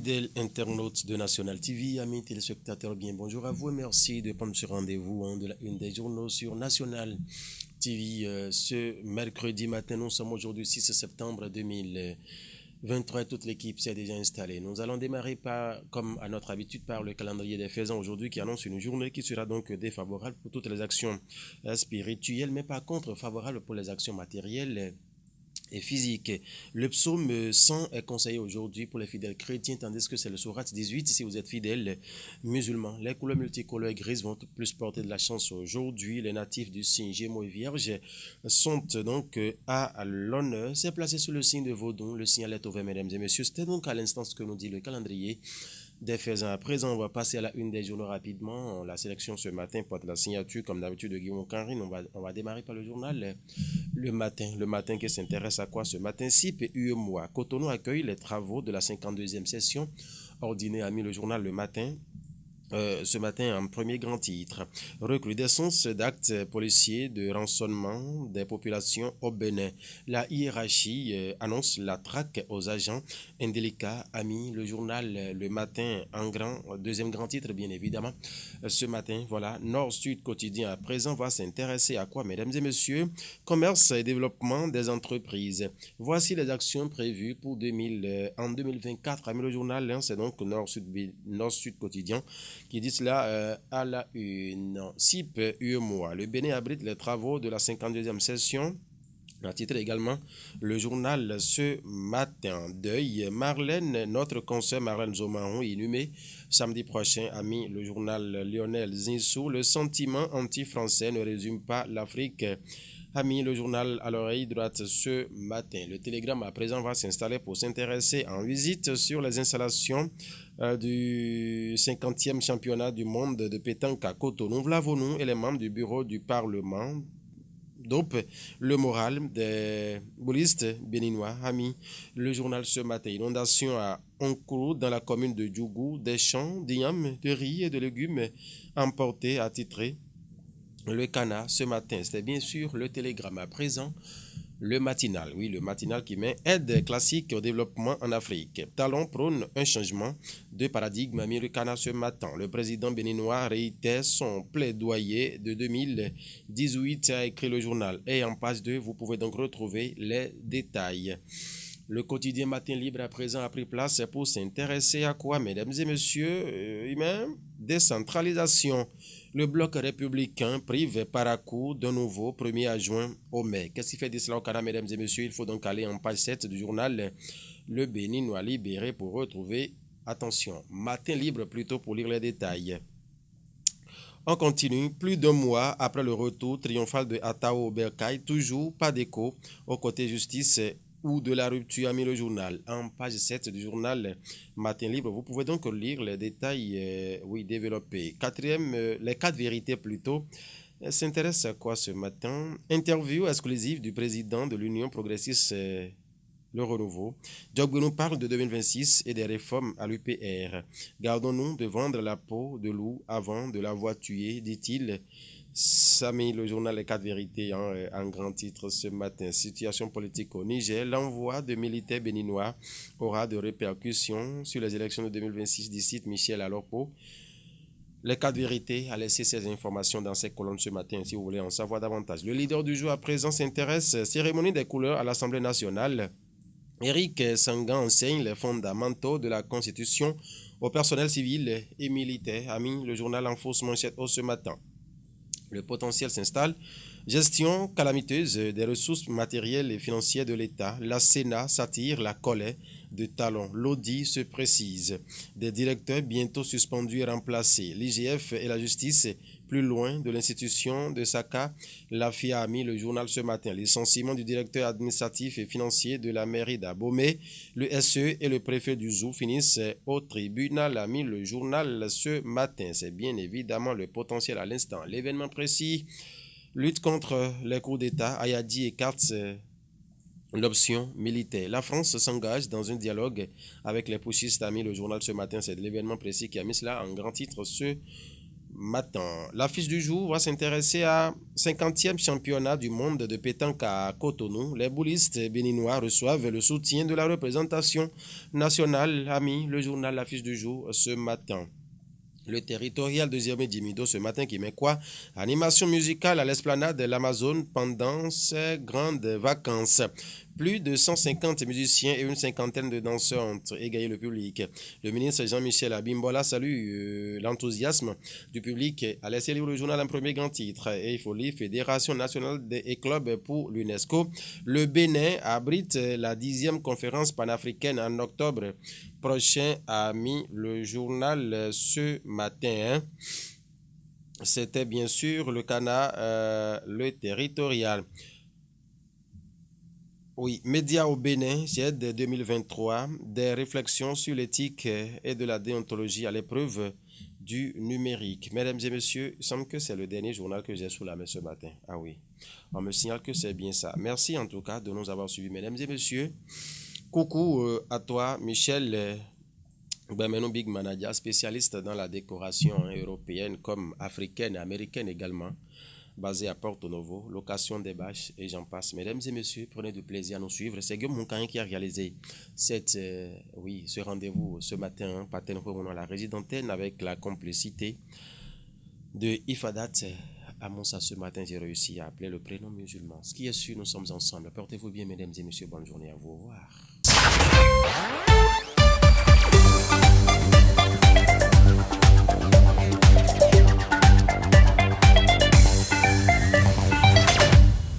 Fidèles internautes de National TV, amis téléspectateurs, bien bonjour à vous et merci de prendre ce rendez-vous de la une des journaux sur National TV ce mercredi matin. Nous sommes aujourd'hui 6 septembre 2023 et toute l'équipe s'est déjà installée. Nous allons démarrer comme à notre habitude par le calendrier des faisans aujourd'hui qui annonce une journée qui sera donc défavorable pour toutes les actions spirituelles, mais par contre favorable pour les actions matérielles et physique. Le psaume 100 est conseillé aujourd'hui pour les fidèles chrétiens, tandis que c'est le sourate 18 si vous êtes fidèles musulmans. Les couleurs multicolores grises vont plus porter de la chance aujourd'hui. Les natifs du signe Gémeaux et Vierge sont donc à l'honneur. C'est placé sous le signe de Vaudon. Le signal est ouvert, mesdames et messieurs. C'était donc à l'instant ce que nous dit le calendrier des faisans. À présent, on va passer à la une des journaux rapidement. La sélection ce matin porte la signature, comme d'habitude, de Guillaume Canrine. On va démarrer par le journal Le Matin qui s'intéresse à quoi ce matin? CIP et UEMOA. Cotonou accueille les travaux de la 52e session ordinaire, a mis le journal Le Matin. Ce matin, en premier grand titre, recrudescence d'actes policiers de rançonnement des populations au Bénin. La hiérarchie annonce la traque aux agents indélicats, a mis le journal Le Matin en deuxième grand titre, bien évidemment. Ce matin, voilà, Nord-Sud quotidien à présent va s'intéresser à quoi, mesdames et messieurs? Commerce et développement des entreprises. Voici les actions prévues pour en 2024, a mis le journal, hein, c'est donc Nord-Sud quotidien qui dit cela à la une. CIP UEMOA. Le Bénin abrite les travaux de la 52e session. A titre également le journal ce matin. Deuil. Marlène, notre consoeur Marlène Zomaron, inhumée samedi prochain, a mis le journal Lionel Zinsou. Le sentiment anti-français ne résume pas l'Afrique, a mis le journal à l'oreille droite ce matin. Le Télégramme à présent va s'installer pour s'intéresser en visite sur les installations du 50e championnat du monde de pétanque à Cotonou. Vlavonu et les membres du bureau du Parlement dope le moral des boulistes béninois, a mis le journal ce matin. Inondation à Onkourou dans la commune de Djougou, des champs d'igname, de riz et de légumes emportés, a titré le Cana ce matin. C'était bien sûr le Télégramme. À présent, le matinal, oui, le matinal qui met aide classique au développement en Afrique. Talon prône un changement de paradigme, américain ce matin. Le président béninois réitère son plaidoyer de 2018, a écrit le journal. Et en page 2, vous pouvez donc retrouver les détails. Le quotidien Matin Libre à présent a pris place pour s'intéresser à quoi, mesdames et messieurs? Décentralisation. Le bloc républicain prive par à coup d'un nouveau premier adjoint au maire. Qu'est-ce qui fait de cela au Canada, mesdames et messieurs? Il faut donc aller en page 7 du journal Le Béninois Libéré pour retrouver, attention, Matin Libre plutôt pour lire les détails. On continue, plus d'un mois après le retour triomphal de Atao Bercail, toujours pas d'écho au côté justice ou de la rupture, a mis le journal. En page 7 du journal Matin Libre, vous pouvez donc lire les détails développés. Les 4 vérités plutôt. S'intéresse à quoi ce matin? Interview exclusive du président de l'Union progressiste Le Renouveau. Diogbe nous parle de 2026 et des réformes à l'UPR. Gardons-nous de vendre la peau de loup avant de l'avoir tué, dit-il. Ça met le journal Les 4 vérités en grand titre ce matin. Situation politique au Niger. L'envoi de militaires béninois aura de répercussions sur les élections de 2026, dit Michel Alorpo. Les 4 vérités a laissé ces informations dans ces colonnes ce matin, si vous voulez en savoir davantage. Le leader du jour à présent s'intéresse cérémonie des couleurs à l'Assemblée nationale. Éric Sangan enseigne les fondamentaux de la Constitution au personnel civil et militaire, a mis le journal en fausse manchette ce matin. Le potentiel s'installe. Gestion calamiteuse des ressources matérielles et financières de l'État. La Sénat s'attire la colère de Talon. L'audit se précise. Des directeurs bientôt suspendus et remplacés. L'IGF et la justice plus loin de l'institution de Saka. La FIA a mis le journal ce matin. Licenciement du directeur administratif et financier de la mairie d'Abomey. Le SE et le préfet du Zou finissent au tribunal, a mis le journal ce matin. C'est bien évidemment le potentiel à l'instant. L'événement précis. Lutte contre les coups d'État, Ayadi écarte l'option militaire. La France s'engage dans un dialogue avec les putschistes, a mis le journal ce matin. C'est l'événement précis qui a mis cela en grand titre ce matin. L'affiche du jour va s'intéresser à 50e championnat du monde de pétanque à Cotonou. Les boulistes béninois reçoivent le soutien de la représentation nationale. Ami, le journal L'affiche du jour ce matin. Le territorial de Zermé Dimido ce matin qui met quoi? Animation musicale à l'esplanade de l'Amazone pendant ses grandes vacances. Plus de 150 musiciens et une cinquantaine de danseurs ont égayé le public. Le ministre Jean-Michel Abimbola salue l'enthousiasme du public à laisser lire le journal en premier grand titre. Et il faut lire Fédération nationale des clubs pour l'UNESCO. Le Bénin abrite la 10e conférence panafricaine en octobre prochain, a mis le journal ce matin. C'était bien sûr le Cana, le territorial. Oui, Médias au Bénin, JED 2023, des réflexions sur l'éthique et de la déontologie à l'épreuve du numérique. Mesdames et messieurs, il semble que c'est le dernier journal que j'ai sous la main ce matin. Ah oui, on me signale que c'est bien ça. Merci en tout cas de nous avoir suivis, mesdames et messieurs. Coucou à toi, Michel. Menou Big Manager, spécialiste dans la décoration européenne comme africaine et américaine également, basé à Porto Novo, location des bâches et j'en passe. Mesdames et messieurs, prenez du plaisir à nous suivre. C'est Guillaume Mounkain qui a réalisé ce rendez-vous ce matin, patin pour la résidentaine avec la complicité de Ifadat. À Monsa ce matin, j'ai réussi à appeler le prénom musulman. Ce qui est sûr, nous sommes ensemble. Portez-vous bien, mesdames et messieurs. Bonne journée à vous. Au revoir.